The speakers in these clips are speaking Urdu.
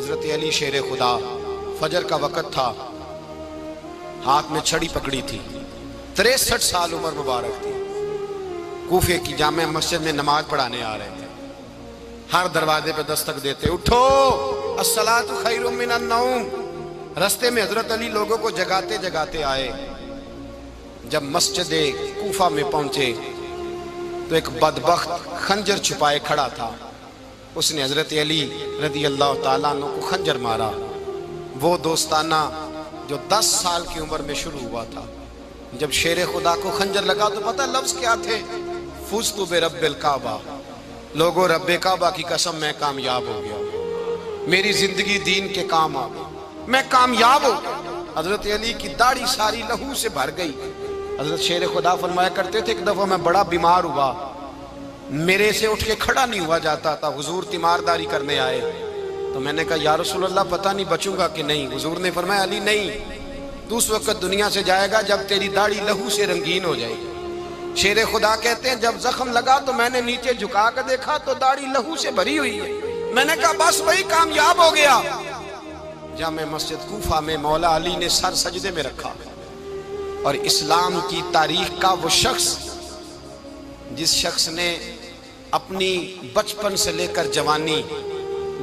حضرت علی شیر خدا، فجر کا وقت تھا، ہاتھ میں چھڑی پکڑی تھی، 63 سال عمر مبارک تھی، کوفے کی جامع مسجد میں نماز پڑھانے آ رہے تھے۔ ہر دروازے پہ دستک دیتے، اٹھو الصلاۃ خیر من النوم۔ رستے میں حضرت علی لوگوں کو جگاتے جگاتے آئے۔ جب مسجد کوفہ میں پہنچے تو ایک بدبخت خنجر چھپائے کھڑا تھا، اس نے حضرت علی رضی اللہ تعالیٰ عنہ کو خنجر مارا۔ وہ دوستانہ جو 10 سال کی عمر میں شروع ہوا تھا، جب شیر خدا کو خنجر لگا تو پتہ لفظ کیا تھے؟ فزت برب الکعبہ، لوگوں رب کعبہ کی قسم میں کامیاب ہو گیا، میری زندگی دین کے کام آ گئی، میں کامیاب ہو گیا۔ حضرت علی کی داڑھی ساری لہو سے بھر گئی۔ حضرت شیر خدا فرمایا کرتے تھے، ایک دفعہ میں بڑا بیمار ہوا، میرے سے اٹھ کے کھڑا نہیں ہوا جاتا تھا، حضور تیمارداری کرنے آئے تو میں نے کہا یا رسول اللہ پتہ نہیں بچوں گا کہ نہیں۔ حضور نے فرمایا علی نہیں، تو اس وقت دنیا سے جائے گا جب تیری داڑھی لہو سے رنگین ہو جائے گی۔ شیر خدا کہتے ہیں جب زخم لگا تو میں نے نیچے جھکا کر دیکھا تو داڑھی لہو سے بھری ہوئی ہے، میں نے کہا بس وہی کامیاب ہو گیا۔ جامع مسجد کوفہ میں مولا علی نے سر سجدے میں رکھا، اور اسلام کی تاریخ کا وہ شخص جس شخص نے اپنی بچپن سے لے کر جوانی،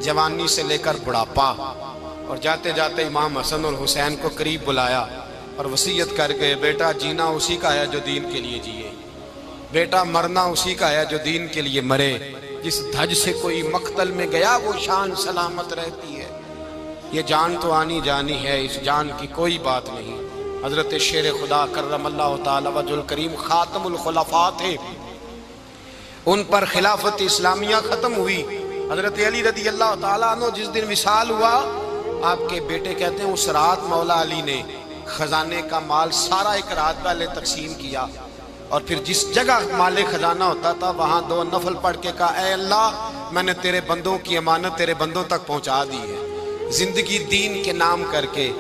جوانی سے لے کر بڑھاپا، اور جاتے جاتے امام حسن اور حسین کو قریب بلایا اور وصیت کر گئے، بیٹا جینا اسی کا ہے جو دین کے لیے جیے، بیٹا مرنا اسی کا ہے جو دین کے لیے مرے، جس دھج سے کوئی مقتل میں گیا وہ شان سلامت رہتی ہے، یہ جان تو آنی جانی ہے، اس جان کی کوئی بات نہیں۔ حضرت شیر خدا کرم اللہ تعالی وجہ الکریم خاتم الخلفاء تھے، ان پر خلافت اسلامیہ ختم ہوئی۔ حضرت علی رضی اللہ تعالیٰ عنہ جس دن وصال ہوا، آپ کے بیٹے کہتے ہیں اس رات مولا علی نے خزانے کا مال سارا ایک رات پہلے تقسیم کیا، اور پھر جس جگہ مال خزانہ ہوتا تھا وہاں 2 نفل پڑھ کے کہا اے اللہ میں نے تیرے بندوں کی امانت تیرے بندوں تک پہنچا دی ہے۔ زندگی دین کے نام کر کے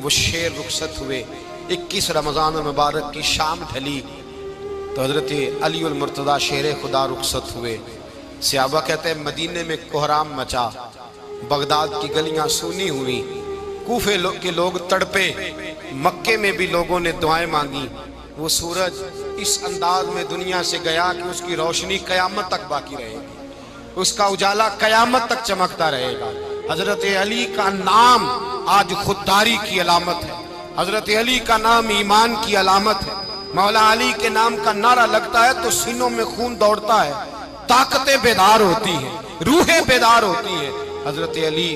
وہ شیر رخصت ہوئے۔ 21 رمضان المبارک کی شام ڈھلی تو حضرت علی المرتضیٰ شیر خدا رخصت ہوئے۔ صحابہ کہتے ہیں مدینے میں کوہرام مچا، بغداد کی گلیاں سونی ہوئی، کوفے کے لوگ تڑپے، مکے میں بھی لوگوں نے دعائیں مانگی۔ وہ سورج اس انداز میں دنیا سے گیا کہ اس کی روشنی قیامت تک باقی رہے گی، اس کا اجالا قیامت تک چمکتا رہے گا۔ حضرت علی کا نام آج خودداری کی علامت ہے، حضرت علی کا نام ایمان کی علامت ہے۔ مولا علی کے نام کا نعرہ لگتا ہے تو سینوں میں خون دوڑتا ہے، طاقتیں بیدار ہوتی ہیں، روحیں بیدار ہوتی ہیں۔ حضرت علی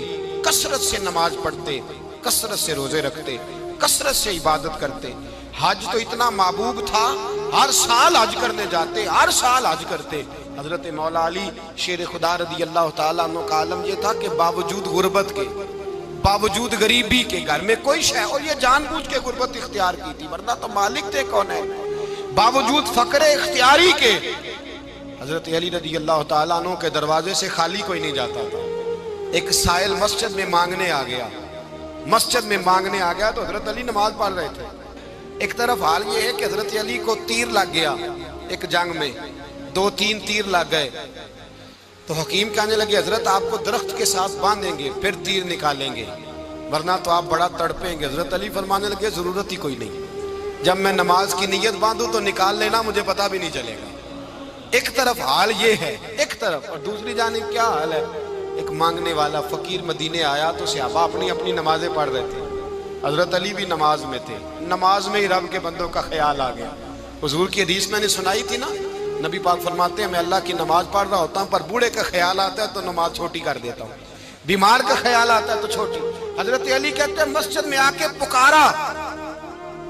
کثرت سے نماز پڑھتے، کثرت سے روزے رکھتے، کثرت سے عبادت کرتے۔ حج تو اتنا محبوب تھا، ہر سال حج کرنے جاتے، ہر سال حج کرتے۔ حضرت مولا علی شیر خدا رضی اللہ تعالیٰ عنہ کا عالم یہ تھا کہ باوجود غربت کے، باوجود غریبی کے، گھر میں کوئی شے، اور یہ جان بوجھ کے غربت اختیار کی تھی ورنہ تو مالک تھے کون ہے، باوجود فقر اختیاری کے حضرت علی رضی اللہ تعالیٰ عنہ کے دروازے سے خالی کوئی نہیں جاتا تھا۔ ایک سائل مسجد میں مانگنے آ گیا، مسجد میں مانگنے آ گیا تو حضرت علی نماز پڑھ رہے تھے۔ ایک طرف حال یہ ہے کہ حضرت علی کو تیر لگ گیا، ایک جنگ میں 2-3 تیر لگ گئے تو حکیم کہنے لگے حضرت آپ کو درخت کے ساتھ باندھیں گے پھر تیر نکالیں گے ورنہ تو آپ بڑا تڑپیں گے۔ حضرت علی فرمانے لگے ضرورت ہی کوئی نہیں، جب میں نماز کی نیت باندھوں تو نکال لینا، مجھے پتہ بھی نہیں چلے گا۔ ایک طرف حال یہ ہے، ایک طرف، اور دوسری جانب کیا حال ہے؟ ایک مانگنے والا فقیر مدینے آیا تو صحابہ اپنی اپنی نمازیں پڑھ رہے تھے، حضرت علی بھی نماز میں تھے، نماز میں ہی رب کے بندوں کا خیال آ گیا۔ حضور کی حدیث میں نے سنائی تھی نا، نبی پاک فرماتے ہیں میں اللہ کی نماز پڑھ رہا ہوتا ہوں پر بوڑھے کا خیال آتا ہے تو نماز چھوٹی کر دیتا ہوں، بیمار کا خیال آتا ہے تو چھوٹی۔ حضرت علی کہتے ہیں مسجد میں آ کے پکارا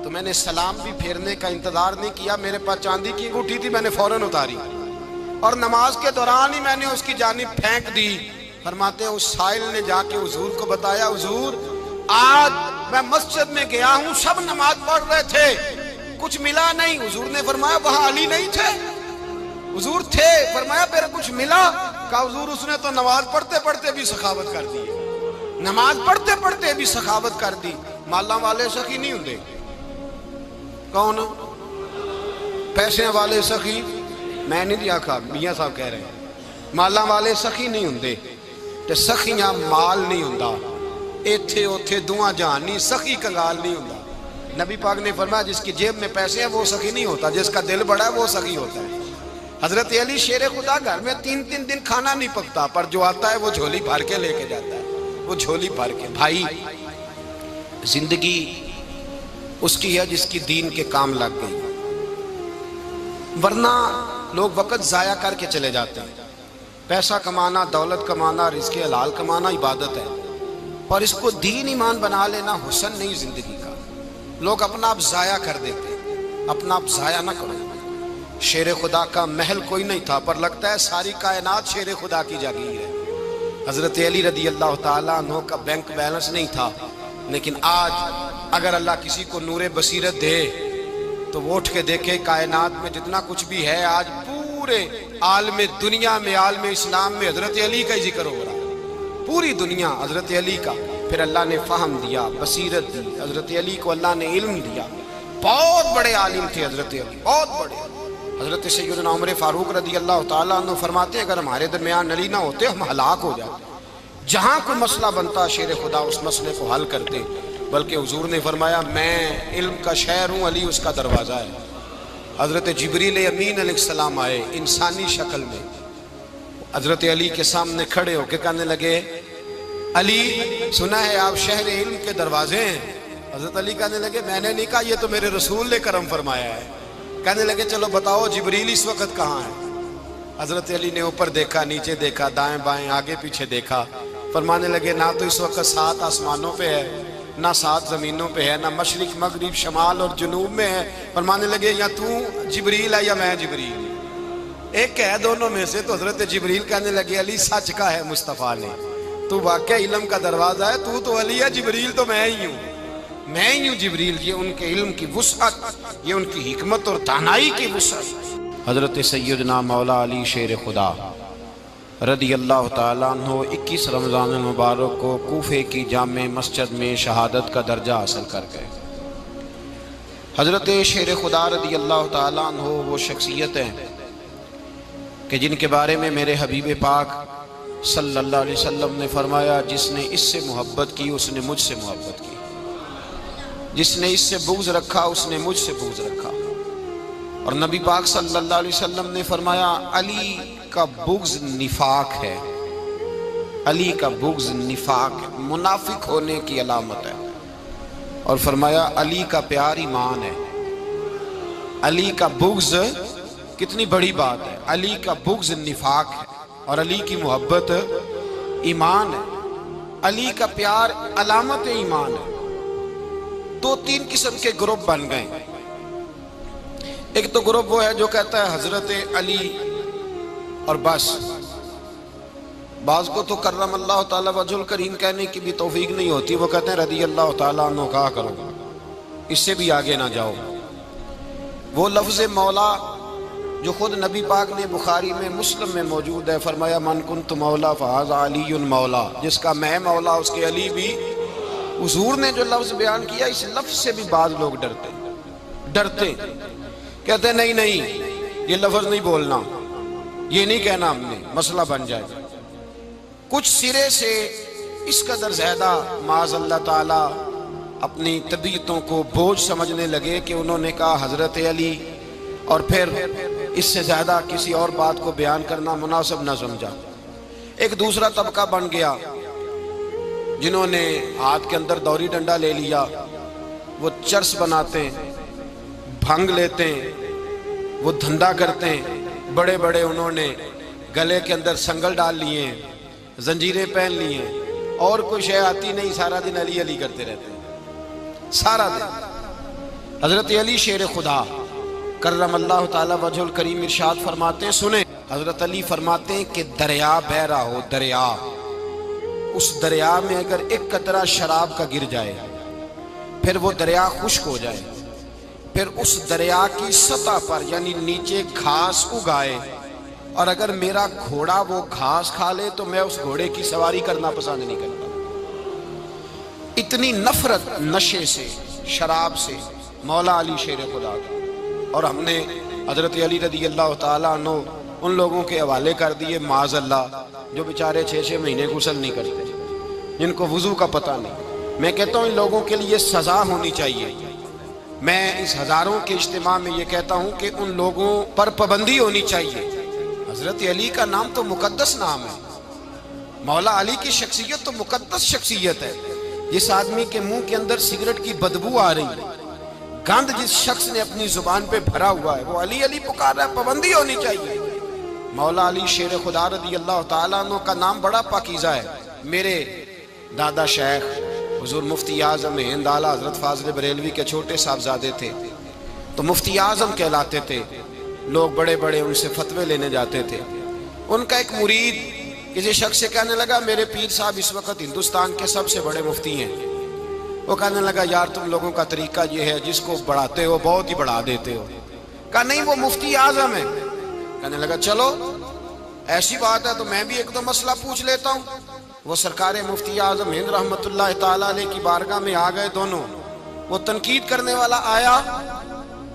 تو میں نے سلام بھی پھیرنے کا انتظار نہیں کیا، میرے پاس چاندی کی انگوٹھی تھی، میں نے فوراً اتاری اور نماز کے دوران ہی میں نے اس کی جانب پھینک دی۔ فرماتے ہیں اس سائل نے جا کے حضور کو بتایا، حضور آج میں مسجد میں گیا ہوں، سب نماز پڑھ رہے تھے، کچھ ملا نہیں۔ حضور نے فرمایا وہاں علی نہیں تھے؟ حضور تھے۔ فرمایا پھر کچھ ملا؟ کہا حضور اس نے تو نماز پڑھتے پڑھتے بھی سخاوت کر دی، نماز پڑھتے پڑھتے بھی سخاوت کر دی۔ مالاں والے سخی نہیں ہوندے، کون؟ پیسے والے سخی میں نہیں دیا کھا، میاں صاحب کہہ رہے ہیں مالاں والے سخی نہیں ہوندے، تے سخیاں مال نہیں ہوندا، ایتھے اوتھے دعا جہان نہیں، سخی کنگال نہیں ہوندا۔ نبی پاک نے فرمایا جس کی جیب میں پیسے ہیں وہ سخی نہیں ہوتا، جس کا دل بڑا ہے وہ سخی ہوتا ہے۔ حضرت علی شیر خدا گھر میں 3 دن کھانا نہیں پکتا، پر جو آتا ہے وہ جھولی بھر کے لے کے جاتا ہے، وہ جھولی بھر کے۔ بھائی زندگی اس کی ہے جس کی دین کے کام لگ گئی، ورنہ لوگ وقت ضائع کر کے چلے جاتے ہیں۔ پیسہ کمانا، دولت کمانا، رزق حلال کمانا عبادت ہے، پر اس کو دین ایمان بنا لینا حسن نہیں زندگی کا۔ لوگ اپنا آپ ضائع کر دیتے، اپنا آپ ضائع نہ کرو۔ شیر خدا کا محل کوئی نہیں تھا، پر لگتا ہے ساری کائنات شیر خدا کی جاگیر ہے۔ حضرت علی رضی اللہ تعالیٰ عنہ کا بینک بیلنس نہیں تھا، لیکن آج اگر اللہ کسی کو نور بصیرت دے تو وہ اٹھ کے دیکھے کائنات میں جتنا کچھ بھی ہے، آج پورے عالم دنیا میں، عالم اسلام میں حضرت علی کا ہی ذکر ہو رہا ہے، پوری دنیا حضرت علی کا۔ پھر اللہ نے فہم دیا، بصیرت دی، حضرت علی کو اللہ نے علم دیا۔ بہت بڑے عالم تھے حضرت علی، بہت بڑے۔ حضرت سیدنا عمر فاروق رضی اللہ تعالیٰ عنہ فرماتے ہیں اگر ہمارے درمیان علی نہ ہوتے ہم ہلاک ہو جاتے، جہاں کوئی مسئلہ بنتا شیر خدا اس مسئلے کو حل کرتے۔ بلکہ حضور نے فرمایا میں علم کا شہر ہوں، علی اس کا دروازہ ہے۔ حضرت جبریل امین علیہ السلام آئے انسانی شکل میں، حضرت علی کے سامنے کھڑے ہو کے کہنے لگے علی سنا ہے آپ شہر علم کے دروازے ہیں۔ حضرت علی کہنے لگے میں نے نہیں کہا، یہ تو میرے رسول نے کرم فرمایا ہے۔ کہنے لگے چلو بتاؤ جبریل اس وقت کہاں ہے؟ حضرت علی نے اوپر دیکھا، نیچے دیکھا، دائیں بائیں آگے پیچھے دیکھا، فرمانے لگے نہ تو اس وقت 7 آسمانوں پہ ہے، نہ 7 زمینوں پہ ہے، نہ مشرق مغرب شمال اور جنوب میں ہے۔ فرمانے لگے یا تو جبریل ہے یا میں جبریل، ایک ہے دونوں میں سے۔ تو حضرت جبریل کہنے لگے علی سچ کا ہے مصطفیٰ نے، تو واقعہ علم کا دروازہ ہے، تو علی ہے، جبریل تو میں ہی ہوں، میں ہی ہوں جبریل۔ یہ ان کے علم کی وسعت، یہ ان کی حکمت اور دانائی کی وسعت۔ حضرت سیدنا مولا علی شیر خدا رضی اللہ تعالیٰ عنہ 21 رمضان المبارک کو کوفے کی جامع مسجد میں شہادت کا درجہ حاصل کر گئے۔ حضرت شیر خدا رضی اللہ تعالیٰ عنہ وہ شخصیت ہیں کہ جن کے بارے میں میرے حبیب پاک صلی اللہ علیہ وسلم نے فرمایا جس نے اس سے محبت کی اس نے مجھ سے محبت کی، جس نے اس سے بغض رکھا اس نے مجھ سے بغض رکھا۔ اور نبی پاک صلی اللہ علیہ وسلم نے فرمایا علی کا بغض نفاق ہے، علی کا بغض نفاق ہے، منافق ہونے کی علامت ہے۔ اور فرمایا علی کا پیار ایمان ہے، علی کا بغض کتنی بڑی بات ہے، علی کا بغض نفاق ہے اور علی کی محبت ایمان ہے، علی کا پیار علامت ایمان ہے۔ 2-3 قسم کے گروپ بن گئے۔ ایک تو گروپ وہ ہے جو کہتا ہے حضرت علی اور بس، بعض کو تو کرم اللہ تعالیٰ وجہ الکریم کہنے کی بھی توفیق نہیں ہوتی، وہ کہتے ہیں رضی اللہ تعالیٰ عنہ کہا کرو، اس سے بھی آگے نہ جاؤ۔ وہ لفظ مولا جو خود نبی پاک نے بخاری میں مسلم میں موجود ہے، فرمایا من کنت مولا فہذا علی مولا، جس کا میں مولا اس کے علی بھی۔ حضور نے جو لفظ بیان کیا اس لفظ سے بھی بعض لوگ ڈرتے کہتے ہیں نہیں یہ لفظ نہیں بولنا، یہ نہیں کہنا، ہم نے مسئلہ بن جائے گا۔ کچھ سرے سے اس قدر زیادہ معاذ اللہ تعالی اپنی طبیعتوں کو بوجھ سمجھنے لگے کہ انہوں نے کہا حضرت علی، اور پھر اس سے زیادہ کسی اور بات کو بیان کرنا مناسب نہ سمجھا۔ ایک دوسرا طبقہ بن گیا جنہوں نے ہاتھ کے اندر دوری ڈنڈا لے لیا، وہ چرس بناتے ہیں، بھنگ لیتے ہیں، وہ دھندا کرتے ہیں، بڑے بڑے انہوں نے گلے کے اندر سنگل ڈال لیے ہیں، زنجیریں پہن لی ہیں، اور کوئی شے آتی نہیں، سارا دن علی علی کرتے رہتے ہیں سارا دن۔ حضرت علی شیر خدا کرم اللہ تعالی وجہ الکریم ارشاد فرماتے ہیں، سنیں، حضرت علی فرماتے ہیں کہ دریا بہ رہا ہو، دریا، اس دریا میں اگر ایک قطرہ شراب کا گر جائے پھر وہ دریا خشک ہو جائے، پھر اس دریا کی سطح پر یعنی نیچے گھاس اگائے، اور اگر میرا گھوڑا وہ گھاس کھا لے تو میں اس گھوڑے کی سواری کرنا پسند نہیں کرتا۔ اتنی نفرت نشے سے، شراب سے مولا علی شیر خدا کا۔ اور ہم نے حضرت علی رضی اللہ تعالیٰ عنہ ان لوگوں کے حوالے کر دیے معاذ اللہ جو بیچارے 6 مہینے غسل نہیں کرتے، جن کو وضو کا پتہ نہیں. میں کہتا ہوں ان لوگوں کے لیے سزا ہونی چاہیے. میں اس ہزاروں کے اجتماع میں یہ کہتا ہوں کہ ان لوگوں پر پابندی ہونی چاہیے. حضرت علی کا نام تو مقدس نام ہے، مولا علی کی شخصیت تو مقدس شخصیت ہے. جس آدمی کے منہ کے اندر سگریٹ کی بدبو آ رہی ہے، گند جس شخص نے اپنی زبان پہ بھرا ہوا ہے، وہ علی علی پکار رہا ہے. پابندی ہونی چاہیے. مولا علی شیر خدا رضی اللہ تعالیٰ عنہ کا نام بڑا پاکیزہ ہے. میرے دادا شیخ حضور مفتی اعظم ہند اعلیٰ حضرت فاضل بریلوی کے چھوٹے صاحبزادے تھے، تو مفتی اعظم کہلاتے تھے. لوگ بڑے بڑے ان سے فتوے لینے جاتے تھے. ان کا ایک مرید کسی شخص سے کہنے لگا میرے پیر صاحب اس وقت ہندوستان کے سب سے بڑے مفتی ہیں. وہ کہنے لگا یار تم لوگوں کا طریقہ یہ ہے، جس کو بڑھاتے ہو بہت ہی بڑھا دیتے ہو. کہا نہیں وہ مفتی اعظم ہے. کہنے لگا چلو ایسی بات ہے تو میں بھی ایک دو مسئلہ پوچھ لیتا ہوں. وہ سرکار مفتی اعظم ہند رحمت اللہ تعالیٰ علیہ کی بارگاہ میں آ گئے دونوں. وہ تنقید کرنے والا آیا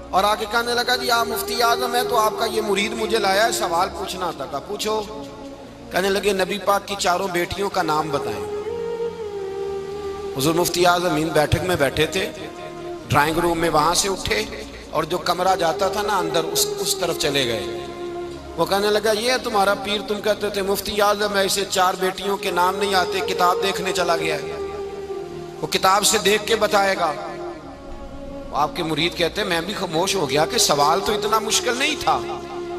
اور آگے کہنے لگا جی آپ مفتی اعظم ہیں تو آپ کا یہ مرید مجھے لایا ہے، سوال پوچھنا تھا. کہا پوچھو. کہنے لگے نبی پاک کی 4 بیٹیوں کا نام بتائیں. حضور مفتی اعظم ہند بیٹھک میں بیٹھے تھے، ڈرائنگ روم میں وہاں سے اٹھے اور جو کمرہ جاتا تھا نا اندر اس طرف چلے گئے. وہ کہنے لگا یہ ہے تمہارا پیر، تم کہتے تھے مفتی اعظم ہے، اسے 4 بیٹیوں کے نام نہیں آتے، کتاب دیکھنے چلا گیا ہے، وہ کتاب سے دیکھ کے بتائے گا. آپ کے مرید کہتے ہیں میں بھی خاموش ہو گیا کہ سوال تو اتنا مشکل نہیں تھا.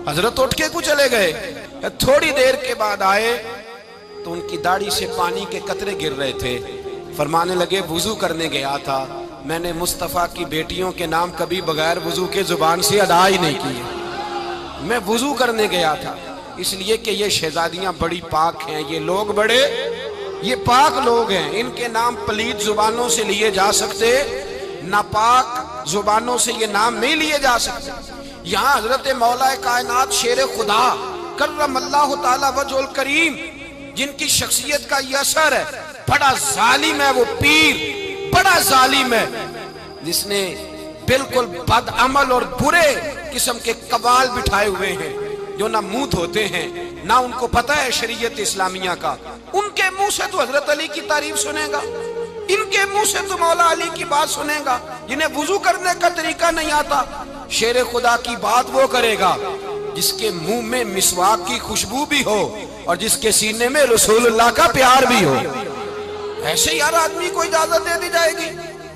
حضرت اٹھ کے کو چلے گئے. تھوڑی دیر کے بعد آئے تو ان کی داڑھی سے پانی کے قطرے گر رہے تھے. فرمانے لگے وضو کرنے گیا تھا، میں نے مصطفیٰ کی بیٹیوں کے نام کبھی بغیر وضو کے زبان سے ادا ہی نہیں کیے. میں وضو کرنے گیا تھا اس لیے کہ یہ شہزادیاں بڑی پاک ہیں، یہ لوگ بڑے یہ پاک لوگ ہیں، ان کے نام پلید زبانوں سے لیے جا سکتے، ناپاک زبانوں سے یہ نام نہیں لیے جا سکتے. یہاں حضرت مولا کائنات شیر خدا کرم اللہ تعالی وجہ الکریم جن کی شخصیت کا یہ اثر ہے، بڑا ظالم ہے وہ پیر، بڑا ظالم ہے جس نے بالکل بد عمل اور برے قسم کے قوال بٹھائے ہوئے ہیں، جو نہ منہ دھوتے ہیں نہ ان کو پتہ ہے شریعت اسلامیہ کا. ان کے منہ سے تو حضرت علی کی تعریف سنے گا، ان کے منہ سے تو مولا علی کی بات سنے گا. جنہیں وضو کرنے کا طریقہ نہیں آتا، شیر خدا کی بات وہ کرے گا جس کے منہ میں مسواک کی خوشبو بھی ہو اور جس کے سینے میں رسول اللہ کا پیار بھی ہو. ایسے یار آدمی کو اجازت دے دی جائے گی؟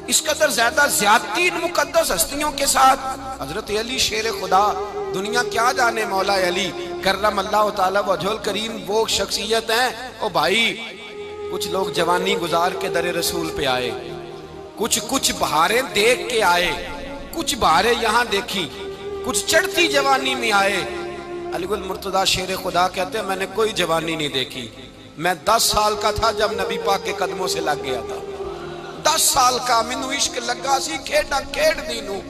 اس قدر زیادہ زیادتی ان مقدس ہستیوں کے ساتھ. حضرت علی شیر خدا، دنیا کیا جانے مولا علی کرم اللہ تعالی وجہ الکریم وہ شخصیت ہیں. او بھائی کچھ لوگ جوانی گزار کے در رسول پہ آئے، کچھ بہاریں دیکھ کے آئے، کچھ بہاریں یہاں دیکھی، کچھ چڑھتی جوانی میں آئے. علی گل مرتضیٰ شیر خدا کہتے ہیں میں نے کوئی جوانی نہیں دیکھی. میں 10 سال کا تھا جب نبی پاک کے قدموں سے لگ گیا تھا. 10 سال کا مینوں عشق لگا سی، کھیڈاں کھیڈ دی نوں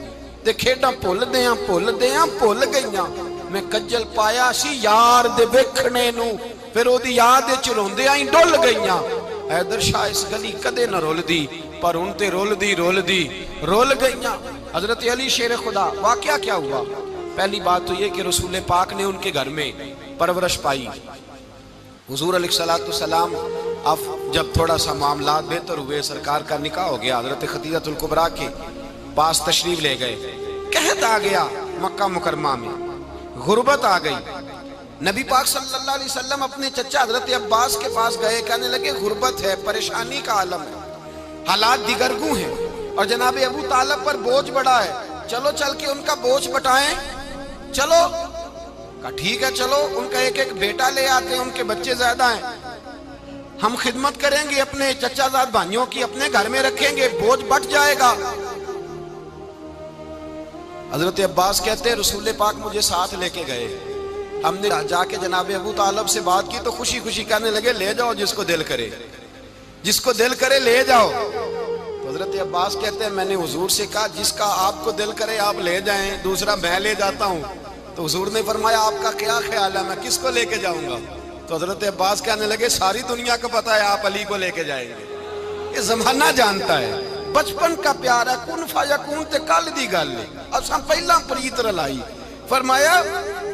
تے کھیڈاں بھول گئیاں. میں کجل پایا سی یار دے ویکھنے نوں، پھر او دی یاد وچ روندیاں ہی ڈل گئیاں. حیدر شاہ اس گلی کدے نہ رول دی، پر ان تے رول دی رول گئیاں. حضرت علی شیر خدا، واقعہ کیا ہوا؟ پہلی بات تو یہ کہ رسول پاک نے ان کے گھر میں پرورش پائی. حضور علیہ السلام اب جب تھوڑا سا معاملات بہتر ہوئے، سرکار کا نکاح ہو گیا، حضرت خدیجہ الکبریٰ کے پاس تشریف لے گئے. قحط آ گیا مکہ مکرمہ میں، غربت آ گئی. نبی پاک صلی اللہ علیہ وسلم اپنے چچا حضرت عباس کے پاس گئے، کہنے لگے غربت ہے، پریشانی کا عالم ہے، حالات دیگرگوں ہیں اور جناب ابو طالب پر بوجھ بڑا ہے، چلو چل کے ان کا بوجھ بٹائیں. چلو کہا ٹھیک ہے چلو، ان کا ایک بیٹا لے آتے ہیں، ان کے بچے زیادہ ہیں، ہم خدمت کریں گے اپنے چچا زاد بھائیوں کی، اپنے گھر میں رکھیں گے، بوجھ بٹ جائے گا. حضرت عباس کہتے ہیں رسول پاک مجھے ساتھ لے کے گئے. ہم نے جا کے جناب ابو طالب سے بات کی تو خوشی خوشی کہنے لگے لے جاؤ جس کو دل کرے لے جاؤ. تو حضرت عباس کہتے ہیں میں نے حضور سے کہا جس کا آپ کو دل کرے آپ لے جائیں، دوسرا میں لے جاتا ہوں. تو حضور نے فرمایا آپ کا کیا خیال ہے، میں کس کو لے کے جاؤں گا؟ تو حضرت عباس کہنے لگے ساری دنیا کو پتا ہے آپ علی کو لے کے جائیں گے، یہ زمانہ جانتا ہے، بچپن کا پیار ہے، کن فیکون تے کل دی گل ہے، اساں پہلا پریت رلائی. فرمایا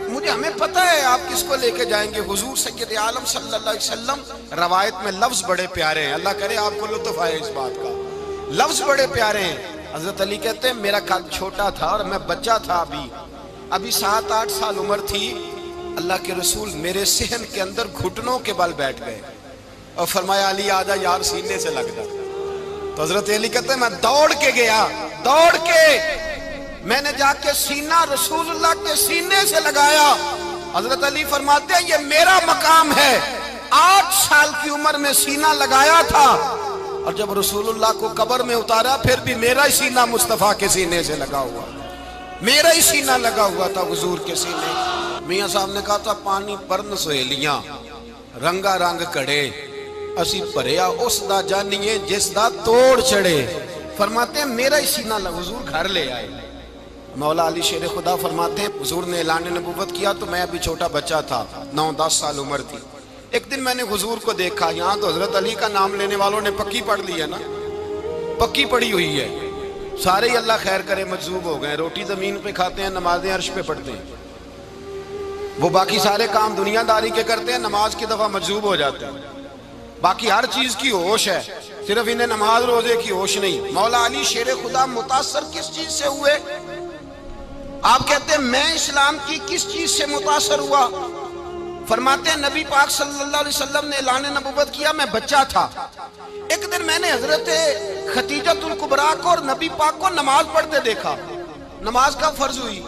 مجھے کہ ہمیں پتہ ہے آپ کس کو لے کے جائیں گے، حضور سید عالم صلی اللہ علیہ وسلم۔ روایت میں لفظ بڑے پیارے ہیں، اللہ کرے آپ کو لطف آئے اس بات کا، لفظ بڑے پیارے ہیں۔ حضرت علی کہتے ہیں میرا قد چھوٹا تھا اور میں بچہ تھا، ابھی 7-8 سال عمر تھی، اللہ کے رسول میرے صحن کے اندر گھٹنوں کے بل بیٹھ گئے اور فرمایا علی آجا یار سینے سے لگ جا۔ تو حضرت علی کہتے ہیں میں دوڑ کے گیا، دوڑ کے میں نے جا کے سینہ رسول اللہ کے سینے سے لگایا۔ حضرت علی فرماتے ہیں یہ میرا مقام ہے، 8 سال کی عمر میں سینہ لگایا تھا، اور جب رسول اللہ کو قبر میں اتارا پھر بھی میرا ہی سینہ مصطفیٰ کے سینے سے لگا ہوا، میرا ہی سینہ لگا ہوا تھا حضور کے سینے۔ میاں صاحب نے کہا تھا پانی پرن سہیلیاں رنگا رنگ کڑے، اسی پریا اس دا جانیے جس دا توڑ چڑھے۔ فرماتے ہیں میرا ہی سینہ لگا، حضور گھر لے آئے۔ مولا علی شیر خدا فرماتے ہیں حضور نے اعلان نبوت کیا تو میں ابھی چھوٹا بچہ تھا، 9-10 سال عمر تھی۔ ایک دن میں نے حضور کو دیکھا، یہاں تو حضرت علی کا نام لینے والوں نے پکی پڑھ لی ہے نا، پکی پڑھی ہوئی ہے، سارے ہی اللہ خیر کرے مجذوب ہو گئے، روٹی زمین پہ کھاتے ہیں، نمازیں عرش پہ پڑھتے ہیں، وہ باقی سارے کام دنیا داری کے کرتے ہیں، نماز کی دفعہ مجذوب ہو جاتے ہیں، باقی ہر چیز کی ہوش ہے، صرف انہیں نماز روزے کی ہوش نہیں۔ مولا علی شیر خدا متاثر کس چیز سے ہوئے؟ آپ کہتے ہیں میں اسلام کی کس چیز سے متاثر ہوا؟ فرماتے ہیں نبی پاک صلی اللہ علیہ وسلم نے اعلان نبوت کیا، میں بچہ تھا، ایک دن میں نے حضرت خدیجہ الکبریٰ کو اور نبی پاک کو نماز پڑھتے دیکھا۔ نماز کا فرض ہوئی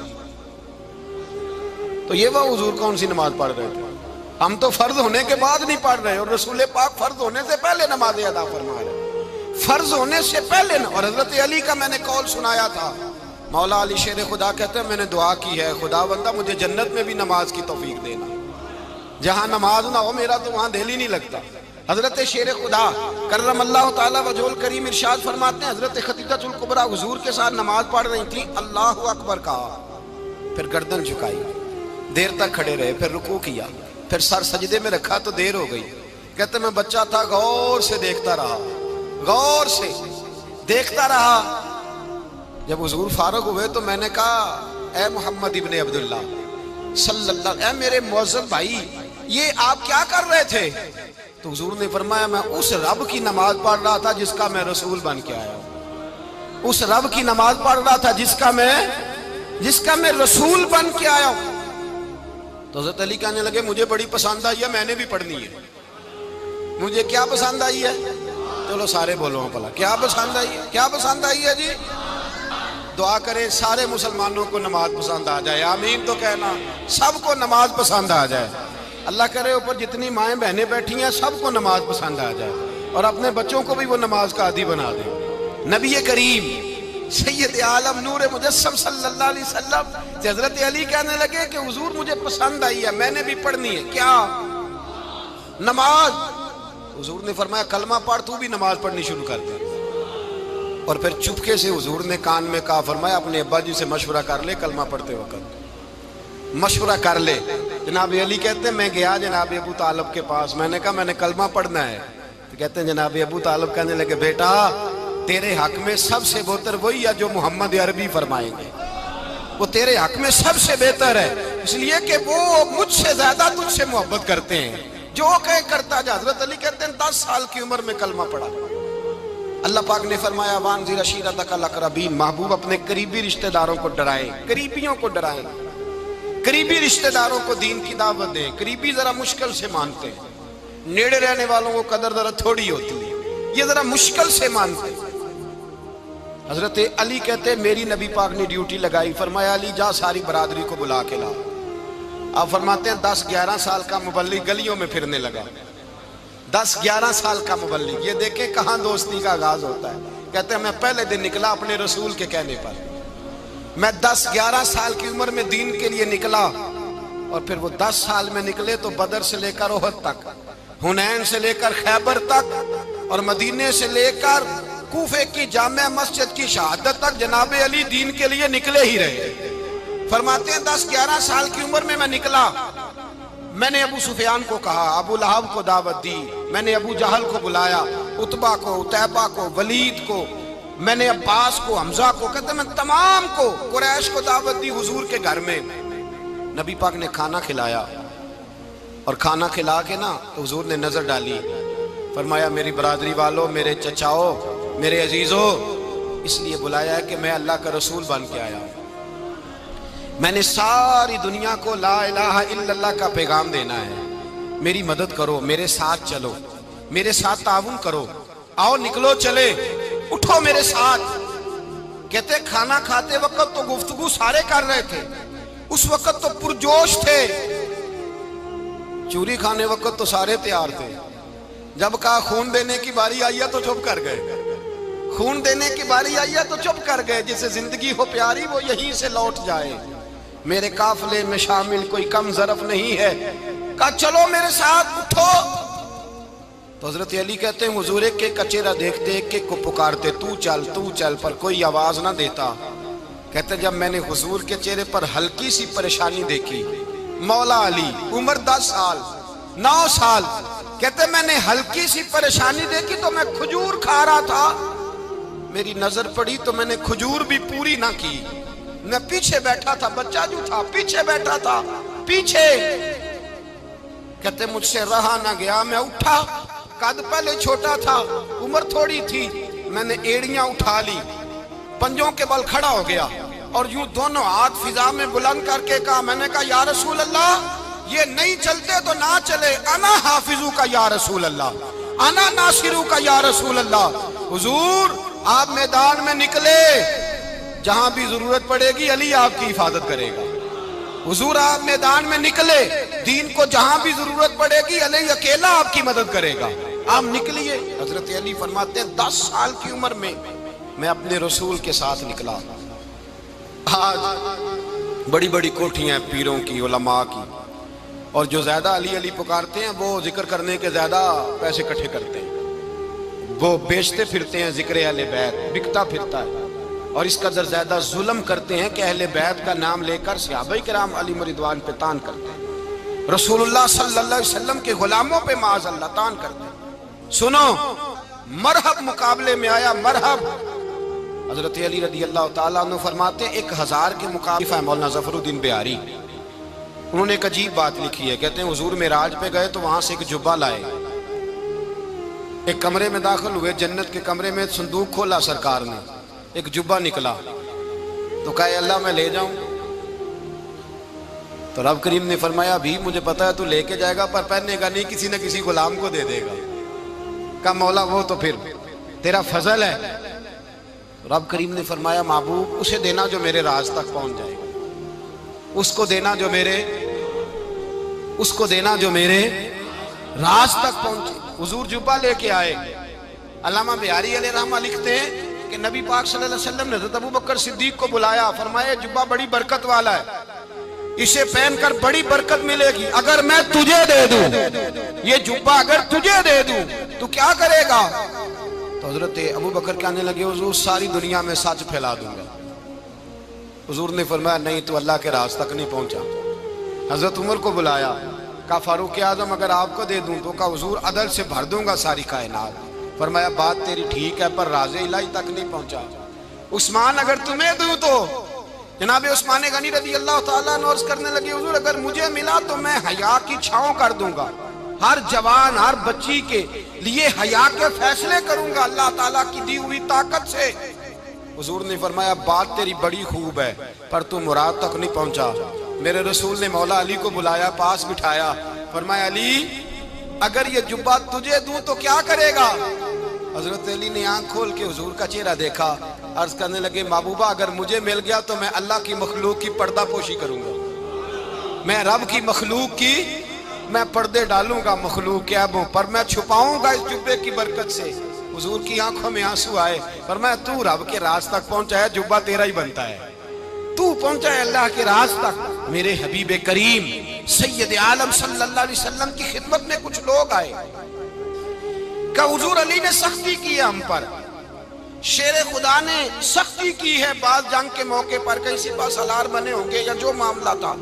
تو یہ وہ حضور کون سی نماز پڑھ رہے تھے؟ ہم تو فرض ہونے کے بعد نہیں پڑھ رہے، اور رسول پاک فرض ہونے سے پہلے نماز ادا فرما رہے، فرض ہونے سے پہلے۔ اور حضرت علی کا میں نے قول سنایا تھا، مولا علی شیر خدا کہتے ہیں میں نے دعا کی ہے خدا بندہ مجھے جنت میں بھی نماز کی توفیق دینا، جہاں نماز نہ ہو میرا تو وہاں دل ہی نہیں لگتا۔ حضرت شیر خدا کرم اللہ تعالیٰ وجہ الکریم ارشاد فرماتے ہیں حضرت خدیجہ الکبریٰ حضور کے ساتھ نماز پڑھ رہی تھیں، اللہ اکبر کہا، پھر گردن جھکائی، دیر تک کھڑے رہے، پھر رکوع کیا، پھر سر سجدے میں رکھا تو دیر ہو گئی۔ کہتے میں بچہ تھا، غور سے دیکھتا رہا، غور سے دیکھتا رہا۔ جب حضور فارغ ہوئے تو میں نے کہا اے محمد ابن عبداللہ صلی اللہ، اے میرے معزز بھائی یہ آپ کیا کر رہے تھے؟ تو حضور نے فرمایا میں اس رب کی نماز پڑھ رہا تھا جس کا میں رسول بن کے آیا ہوں، اس رب کی نماز پڑھ رہا تھا جس کا میں رسول بن کے آیا ہوں۔ تو حضرت علی کہنے لگے مجھے بڑی پسند آئی ہے، میں نے بھی پڑھنی ہے۔ مجھے کیا پسند آئی ہے؟ چلو سارے بولو پلا کیا پسند آئی ہے؟ کیا پسند آئی ہے جی؟ دعا کرے سارے مسلمانوں کو نماز پسند آ جائے، آمین تو کہنا، سب کو نماز پسند آ جائے۔ اللہ کرے اوپر جتنی مائیں بہنیں بیٹھی ہیں سب کو نماز پسند آ جائے، اور اپنے بچوں کو بھی وہ نماز کا عادی بنا دے۔ نبی کریم سید عالم نور مجسم صلی اللہ علیہ وسلم سے حضرت علی کہنے لگے کہ حضور مجھے پسند آئی ہے، میں نے بھی پڑھنی ہے۔ کیا؟ نماز۔ حضور نے فرمایا کلمہ پڑھ، تو بھی نماز پڑھنی شروع کر دے۔ اور پھر چپکے سے حضور نے کان میں کہا، فرمایا اپنے ابا جی سے مشورہ کر لے، کلمہ پڑھتے وقت مشورہ کر لے۔ جناب علی کہتے ہیں میں گیا جناب ابو طالب کے پاس، میں نے کہا میں نے کلمہ پڑھنا ہے، تو کہتے ہیں جناب ابو طالب کہنے لگے بیٹا تیرے حق میں سب سے بہتر وہی ہے جو محمد عربی فرمائیں گے، وہ تیرے حق میں سب سے بہتر ہے، اس لیے کہ وہ مجھ سے زیادہ تجھ سے محبت کرتے ہیں، جو کہے کرتا جا۔ حضرت علی کہتے ہیں 10 سال کی عمر میں کلمہ پڑھا۔ اللہ پاک نے فرمایا وانذر عشیرتک الاقربین، محبوب اپنے قریبی رشتہ داروں کو ڈرائیں، قریبیوں کو ڈرائیں، قریبی رشتہ داروں کو دین کی دعوت دیں۔ قریبی ذرا مشکل سے مانتے ہیں، نیڑے رہنے والوں کو قدر ذرا تھوڑی ہوتی ہے، یہ ذرا مشکل سے مانتے ہیں۔ حضرت علی کہتے ہیں میری نبی پاک نے ڈیوٹی لگائی، فرمایا علی جا ساری برادری کو بلا کے لا۔ آپ فرماتے ہیں 10-11 سال کا مبلغ گلیوں میں پھرنے لگا، 10-11 سال کا مبلغ، یہ دیکھیں کہاں دوستی کا آغاز ہوتا ہے۔ کہتے ہیں میں پہلے دن نکلا اپنے رسول کے کہنے پر، میں 10-11 سال کی عمر میں دین کے لیے نکلا، اور پھر وہ 10 سال میں نکلے تو بدر سے لے کر احد تک، حنین سے لے کر خیبر تک، اور مدینے سے لے کر کوفے کی جامع مسجد کی شہادت تک جناب علی دین کے لیے نکلے ہی رہے۔ فرماتے ہیں 10-11 سال کی عمر میں میں نکلا، میں نے ابو سفیان کو کہا، ابو لہب کو دعوت دی، میں نے ابو جہل کو بلایا، عتبہ کو، عتیبہ کو، ولید کو، میں نے عباس کو، حمزہ کو، کہتے میں تمام کو، قریش کو دعوت دی حضور کے گھر میں۔ نبی پاک نے کھانا کھلایا، اور کھانا کھلا کے نا تو حضور نے نظر ڈالی، فرمایا میری برادری والوں، میرے چچاؤ، میرے عزیزو، اس لیے بلایا ہے کہ میں اللہ کا رسول بن کے آیا ہوں، میں نے ساری دنیا کو لا الہ الا اللہ کا پیغام دینا ہے، میری مدد کرو، میرے ساتھ چلو، میرے ساتھ تعاون کرو، آؤ نکلو چلے، اٹھو میرے ساتھ۔ کہتے کھانا کھاتے وقت تو گفتگو سارے کر رہے تھے، اس وقت تو پرجوش تھے، چوری کھانے وقت تو سارے تیار تھے، جب کہا خون دینے کی باری آئی ہے تو چپ کر گئے، خون دینے کی باری آئی ہے تو چپ کر گئے، جسے زندگی ہو پیاری وہ یہیں سے لوٹ جائے، میرے قافلے میں شامل کوئی کم ظرف نہیں ہے، کہا چلو میرے ساتھ اٹھو۔ تو حضرت علی کہتے ہیں حضور ایک ایک کا چہرہ دیکھتے ایک ایک کو پکارتے، تو چل، پر کوئی آواز نہ دیتا۔ کہتے جب میں نے حضور کے چہرے پر ہلکی سی پریشانی دیکھی، مولا علی عمر 10 سال 9 سال، کہتے میں نے ہلکی سی پریشانی دیکھی تو میں کھجور کھا رہا تھا، میری نظر پڑی تو میں نے کھجور بھی پوری نہ کی، میں پیچھے بیٹھا تھا، بچہ جو تھا پیچھے بیٹھا تھا، پیچھے۔ کہتے مجھ سے رہا نہ گیا، میں اٹھا، قد پہلے چھوٹا تھا، عمر تھوڑی تھی، میں نے ایڑیاں اٹھا لی، پنجوں کے بل کھڑا ہو گیا، اور یوں دونوں ہاتھ فضا میں بلند کر کے کہا، میں نے کہا یا رسول اللہ یہ نہیں چلتے تو نہ چلے، انا حافظو کا یا رسول اللہ، انا ناصرو کا یا رسول اللہ۔ حضور آپ میدان میں نکلے، جہاں بھی ضرورت پڑے گی علی آپ کی حفاظت کرے گا، حضور آپ میدان میں نکلے، دین کو جہاں بھی ضرورت پڑے گی علی اکیلا آپ کی مدد کرے گا، آپ نکلیے۔ حضرت علی فرماتے ہیں 10 سال کی عمر میں میں اپنے رسول کے ساتھ نکلا۔ آج بڑی بڑی کوٹھیاں ہیں پیروں کی، علماء کی، اور جو زیادہ علی علی پکارتے ہیں وہ ذکر کرنے کے زیادہ پیسے اکٹھے کرتے ہیں، وہ بیچتے پھرتے ہیں ذکر اہل بیت، بکتا پھرتا ہے، اور اس قدر زیادہ ظلم کرتے ہیں کہ اہل بیت کا نام لے کر صحابہ کرام علی رضوان پہ تان کرتے ہیں، رسول اللہ صلی اللہ علیہ وسلم کے غلاموں پہ معاذ اللہ تان کرتے ہیں۔ سنو، مرحب مقابلے میں آیا، مرحب۔ حضرت علی رضی اللہ تعالیٰ عنہ فرماتے ہیں 1000 کے مقابلے ہے مولانا ظفر الدین بہاری، انہوں نے ایک عجیب بات لکھی ہے، کہتے ہیں حضور معراج پہ گئے تو وہاں سے ایک جبہ لائے، ایک کمرے میں داخل ہوئے، جنت کے کمرے میں صندوق کھولا سرکار نے، ایک جبہ نکلا، تو کہا اللہ میں لے جاؤں؟ تو رب کریم نے فرمایا بھی مجھے پتا ہے تو لے کے جائے گا پر پہننے گا نہیں، کسی نہ کسی غلام کو دے دے گا۔ کہا مولا وہ تو پھر تیرا فضل ہے۔ رب کریم نے فرمایا محبوب اسے دینا جو میرے راز تک پہنچ جائے گا، اس کو دینا جو میرے راز تک پہنچے۔ حضور جبہ لے کے آئے۔ علامہ بہاری علیہ رحمہ لکھتے ہیں کہ نبی پاک صلی اللہ علیہ وسلم نے حضرت ابوبکر صدیق کو بلایا، فرمایا جبہ بڑی برکت والا ہے، اسے پہن کر بڑی برکت ملے گی، اگر میں تجھے دے دوں، یہ جبہ اگر تجھے دے دوں تو کیا کرے گا؟ تو حضرت ابوبکر کہنے لگے حضور ساری دنیا میں سچ پھیلا دوں گا۔ حضور نے فرمایا نہیں تو اللہ کے راز تک نہیں پہنچا۔ حضرت عمر کو بلایا، کہا فاروق اعظم اگر آپ کو دے دوں تو کہا حضور عدل سے بھر دوں گا ساری کائنات۔ فرمایا بات تیری ٹھیک ہے پر راز الہی تک نہیں پہنچا۔ عثمان اگر تمہیں دوں تو جناب عثمان غنی رضی اللہ تعالیٰ عنہ عرض کرنے لگے حضور اگر مجھے ملا تو میں حیا کی چھاؤں کر دوں گا، ہر جوان ہر بچی کے لیے حیا کے فیصلے کروں گا اللہ تعالیٰ کی دی ہوئی طاقت سے۔ حضور نے فرمایا بات تیری بڑی خوب ہے پر تو مراد تک نہیں پہنچا۔ میرے رسول نے مولا علی کو بلایا، پاس بٹھایا، فرمایا علی اگر یہ جبہ تجھے دوں تو کیا کرے گا؟ حضرت علی نے آنکھ کھول کے حضور کا چہرہ دیکھا، عرض کرنے لگے محبوبہ اگر مجھے مل گیا تو میں اللہ کی مخلوق کی پردہ پوشی کروں گا، میں رب کی مخلوق کی میں پردے ڈالوں گا مخلوق کے عیبوں پر، میں چھپاؤں گا اس جبے کی برکت سے۔ حضور کی آنکھوں میں آنسو آئے، فرمایا تو رب کے راز تک پہنچا ہے، جبہ تیرا ہی بنتا ہے، تو پہنچا ہے اللہ کے راز تک۔ میرے حبیب کریم سید عالم صلی اللہ علیہ وسلم کی خدمت میں کچھ لوگ آئے کہ حضور علی نے سختی کی ہے ہم پر، شیر خدا نے سختی کی ہے، بعض جنگ کے موقع پر کہیں سپاہ سالار بنے ہوں گے یا جو معاملہ تھا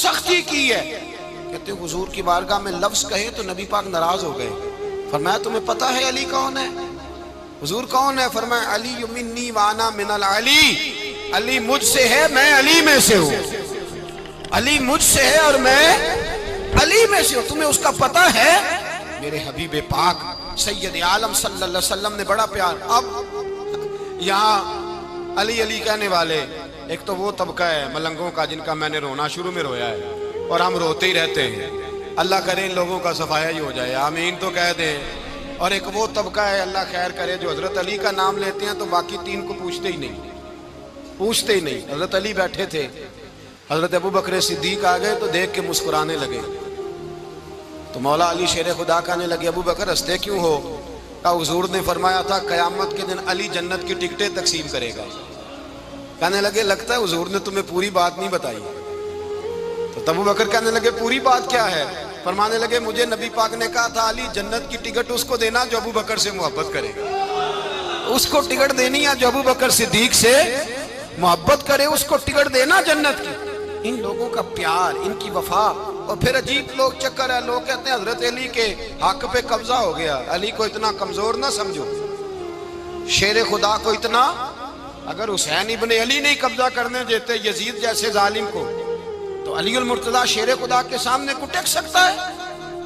سختی کی ہے۔ کہتے ہیں حضور کی بارگاہ میں لفظ کہے تو نبی پاک ناراض ہو گئے۔ فرمایا تمہیں پتہ ہے علی کون ہے؟ حضور کون ہے؟ فرمایا علی منی وانا من العلی، علی مجھ سے ہے میں علی میں سے ہوں۔ علی مجھ سے ہے اور میں علی میں سے ہوں. تمہیں اس کا پتہ ہے؟ میرے حبیب پاک سید عالم صلی اللہ علیہ وسلم نے بڑا پیار. اب یہاں علی علی کہنے والے ایک تو وہ طبقہ ہے ملنگوں کا جن کا میں نے رونا شروع میں رویا ہے اور ہم روتے ہی رہتے ہیں. اللہ کرے ان لوگوں کا صفایا ہی ہو جائے, آمین تو کہہ دیں. اور ایک وہ طبقہ ہے اللہ خیر کرے جو حضرت علی کا نام لیتے ہیں تو باقی تین کو پوچھتے ہی نہیں. حضرت علی بیٹھے تھے, حضرت ابو بکر صدیق آ گئے تو دیکھ کے مسکرانے لگے. تو مولا علی شیر خدا کہنے لگے ابو بکر ہنستے کیوں ہو؟ کہا حضور نے فرمایا تھا قیامت کے دن علی جنت کی ٹکٹیں تقسیم کرے گا. کہنے لگے لگتا ہے حضور نے تمہیں پوری بات نہیں بتائی. تو ابو بکر کہنے لگے پوری بات کیا ہے؟ فرمانے لگے مجھے نبی پاک نے کہا تھا علی جنت کی ٹکٹ اس کو دینا جو ابو بکر سے محبت کرے گا. اس کو ٹکٹ دینی ہے جو ابو بکر صدیق سے محبت کرے, اس کو ٹکٹ دینا جنت کی. ان لوگوں کا پیار, ان کی وفا. اور پھر عجیب لوگ چکر ہے, لوگ کہتے ہیں حضرت علی کے حق پہ قبضہ ہو گیا. علی کو اتنا کمزور نہ سمجھو, شیر خدا کو اتنا. اگر حسین ابن علی نہیں قبضہ کرنے دیتے یزید جیسے ظالم کو تو علی المرتضیٰ شیر خدا کے سامنے کو ٹک سکتا ہے؟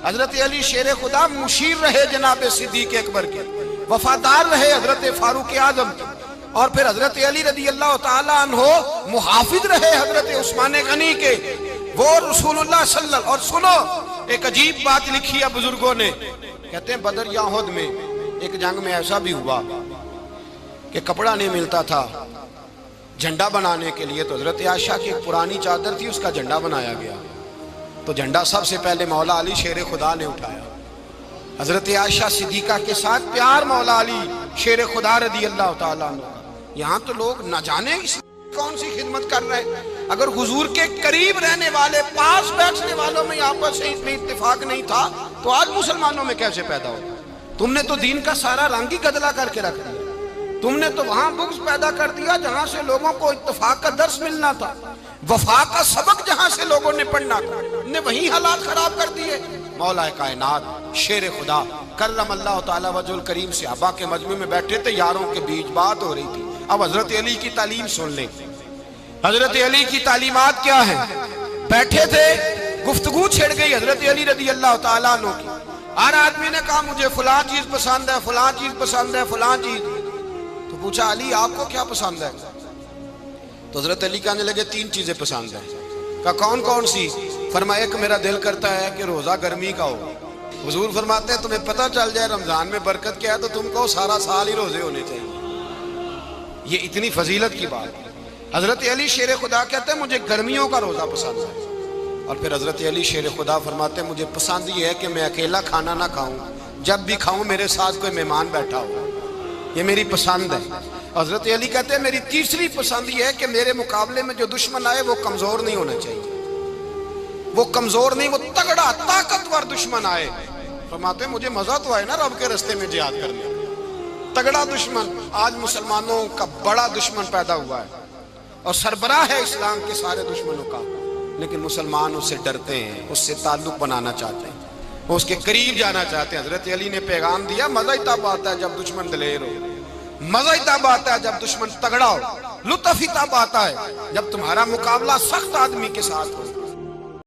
حضرت علی شیر خدا مشیر رہے جناب صدیق اکبر کے, وفادار رہے حضرت فاروق اعظم کے, اور پھر حضرت علی رضی اللہ تعالیٰ عنہ محافظ رہے حضرت عثمان غنی کے. وہ رسول اللہ صلی اللہ علیہ وسلم. اور سنو ایک عجیب بات لکھی ہے بزرگوں نے, کہتے ہیں بدر یا احد میں ایک جنگ میں ایسا بھی ہوا کہ کپڑا نہیں ملتا تھا جھنڈا بنانے کے لیے, تو حضرت عائشہ کی ایک پرانی چادر تھی اس کا جھنڈا بنایا گیا. تو جھنڈا سب سے پہلے مولا علی شیر خدا نے اٹھایا. حضرت عائشہ صدیقہ کے ساتھ پیار مولا علی شیر خدا رضی اللہ تعالیٰ عنہ. یہاں تو لوگ نہ جانے کون سی خدمت کر رہے ہیں. اگر حضور کے قریب رہنے والے پاس بیٹھنے والوں میں آپس سے اتنے اتفاق نہیں تھا تو آج مسلمانوں میں کیسے پیدا ہو؟ تم نے تو دین کا سارا رنگ ہی گدلا کر کے رکھ دیا. تم نے تو وہاں بغض پیدا کر دیا جہاں سے لوگوں کو اتفاق کا درس ملنا تھا, وفا کا سبق جہاں سے لوگوں نے پڑھنا تھا, نے وہی حالات خراب کر دیے. مولا کائنات شیر خدا کرم اللہ تعالیٰ وجہ الکریم صحابہ کے مجمع میں بیٹھے تھے, یاروں کے بیچ بات ہو رہی تھی. اب حضرت علی کی تعلیم سن لیں. حضرت علی کی تعلیمات کیا ہیں؟ بیٹھے تھے, گفتگو چھڑ گئی حضرت علی رضی اللہ تعالیٰ عنہ کی. ہر آدمی نے کہا مجھے فلاں چیز پسند ہے, فلاں چیز پسند ہے, فلاں چیز. تو پوچھا علی آپ کو کیا پسند ہے؟ تو حضرت علی کہنے لگے تین چیزیں پسند ہیں. کہا کون کون سی؟ فرمایا ایک میرا دل کرتا ہے کہ روزہ گرمی کا ہو. حضور فرماتے ہیں تمہیں پتہ چل جائے رمضان میں برکت کیا ہے تو تم کو سارا سال ہی روزے ہونے چاہیے. یہ اتنی فضیلت کی بات ہے. حضرت علی شیر خدا کہتے ہیں مجھے گرمیوں کا روزہ پسند ہے. اور پھر حضرت علی شیر خدا فرماتے ہیں مجھے پسند یہ ہے کہ میں اکیلا کھانا نہ کھاؤں, جب بھی کھاؤں میرے ساتھ کوئی مہمان بیٹھا ہو, یہ میری پسند ہے. حضرت علی کہتے ہیں میری تیسری پسند یہ ہے کہ میرے مقابلے میں جو دشمن آئے وہ کمزور نہیں ہونا چاہیے, وہ کمزور نہیں, وہ تگڑا طاقتور دشمن آئے. فرماتے ہیں مجھے مزہ تو آئے نا رب کے رستے میں جہاد کرنے. تگڑا دشمن, آج مسلمانوں کا بڑا دشمن پیدا ہوا ہے اور سربراہ ہے اسلام کے سارے دشمنوں کا, لیکن مسلمان اس سے ڈرتے ہیں, اس سے تعلق بنانا چاہتے ہیں, وہ اس کے قریب جانا چاہتے ہیں. حضرت علی نے پیغام دیا مزہ ہی تب آتا ہے جب دشمن دلیر ہو, مزہ ہی تب آتا ہے جب دشمن تگڑا ہو, لطف ہی تب آتا ہے جب تمہارا مقابلہ سخت آدمی کے ساتھ ہو.